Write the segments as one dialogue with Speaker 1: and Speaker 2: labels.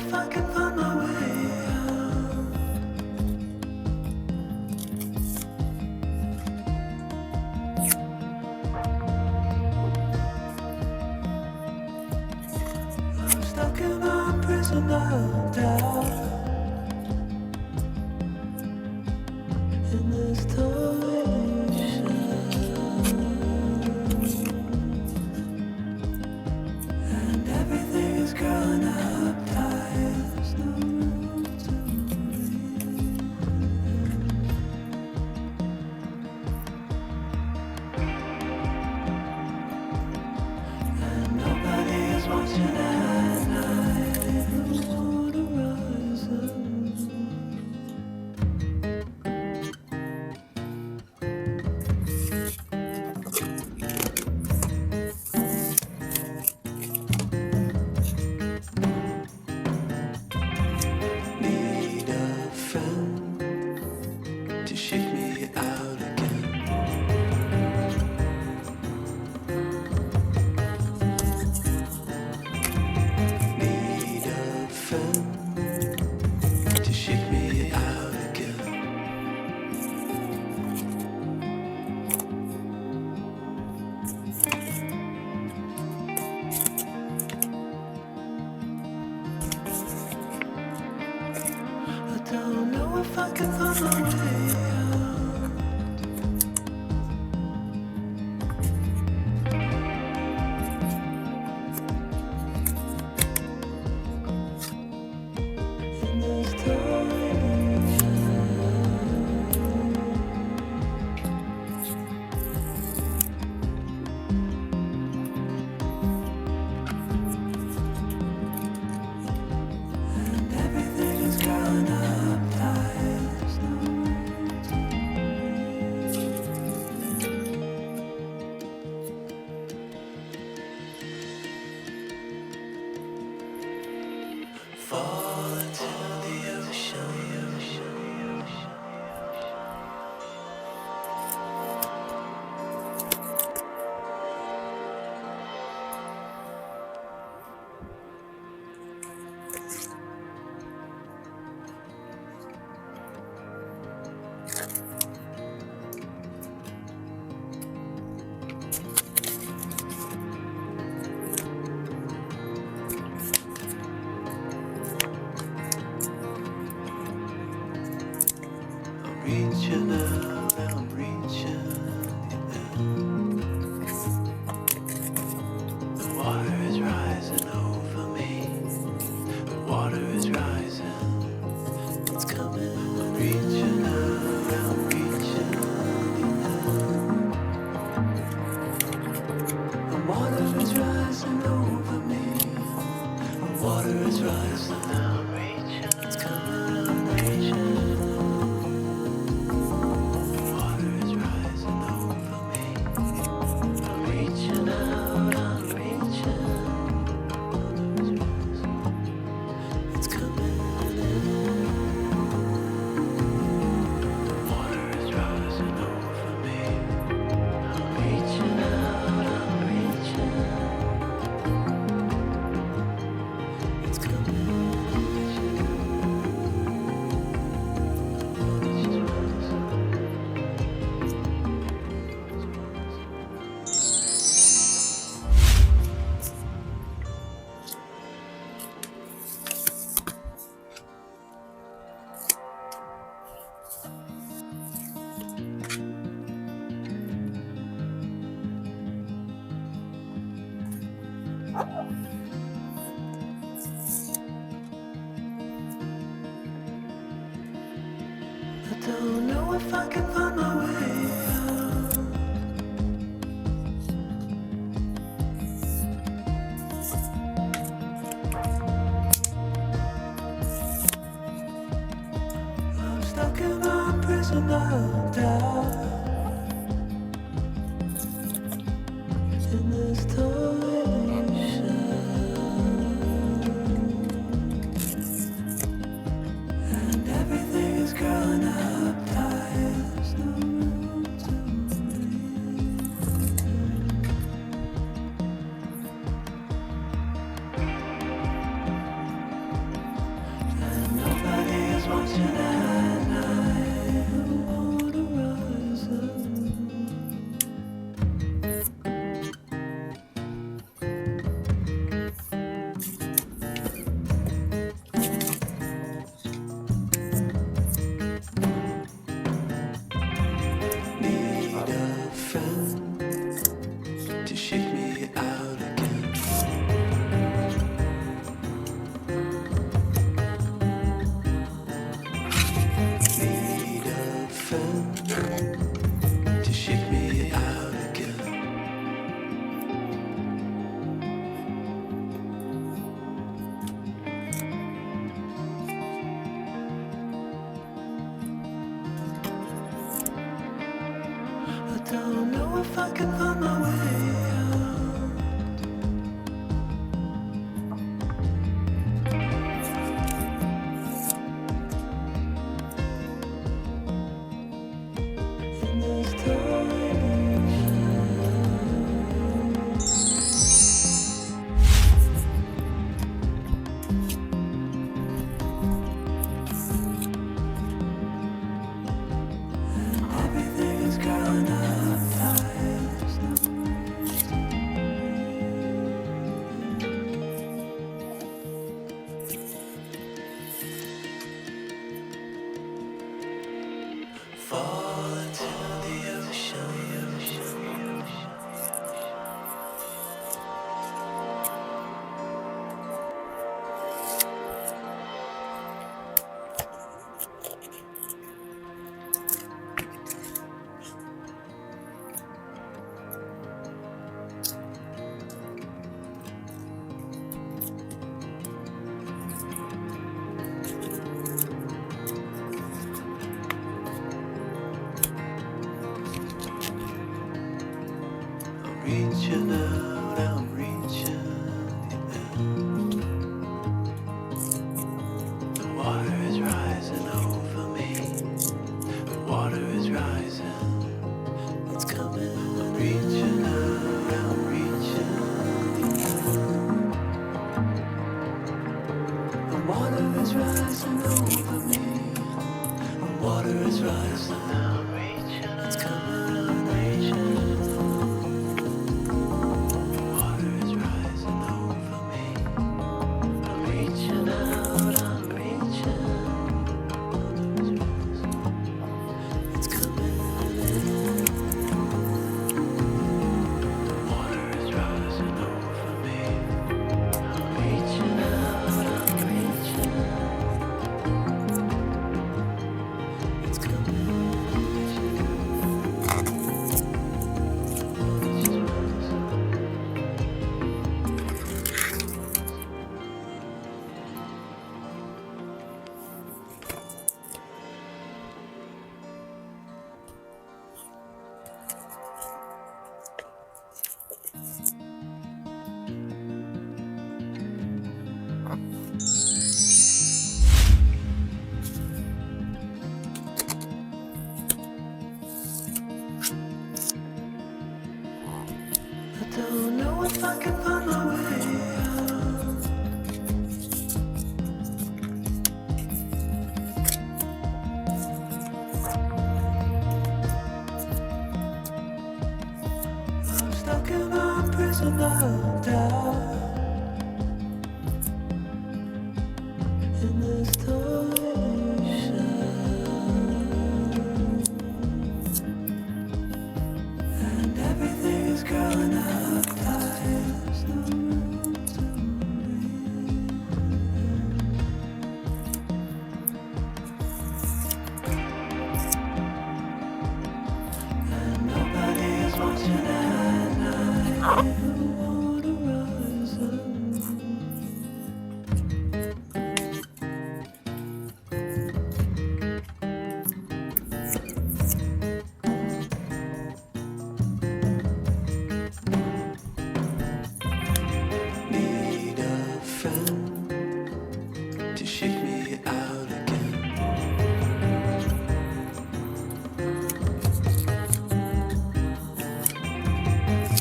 Speaker 1: if I can find my way out. I'm stuck in a prison of doubt. In this tiny shell, and everything is growing up tight. There's no room to breathe, and nobody is watching at night. The water rises. Need a friend to shake me out again. Need a friend to shake me out again. I don't know if I can find my way out. In this tiny shell, and everything is growing up tight. There's no room to breathe. Fall into the ocean. I'm reaching out, I'm reaching in. The water is rising over me. The water is rising. It's coming. I'm reaching out, I'm reaching in. The water is rising over me. The water is rising. I'm reaching. It's coming. I'm reaching. Water is rising over me. I'm reaching out, I'm reaching. It's coming in. Water is rising over me. I'm reaching out, I'm reaching. It's coming in. I don't know if I can find my way out. I'm stuck in a prison of doubt. In this tiny shell, and everything is growing up tight. There's no room to breathe. don't know if I can find my way out. In this everything is growing up fast. Fall into the ocean. Reaching out, I'm reaching. The water is rising over me. The water is rising. It's coming. I'm reaching out, I'm reaching. The water is rising over me. The water is rising. I'm reaching. It's coming. I'm reaching. Water is rising over me. I'm reaching out, I'm reaching. It's coming in. Water is rising over me. I'm reaching out, I'm reaching. It's coming. I don't know if I can find my way out. I'm stuck in a prison of doubt. In this ocean, and everything is growing up fast. No room to breathe. And nobody is watching at night. The water rising. Need a friend to shake me out again.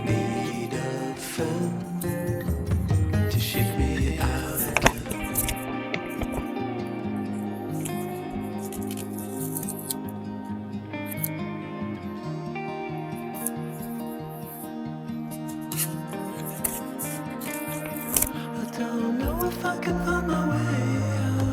Speaker 1: Need a friend to shake me out again. I don't know if I can find my way out.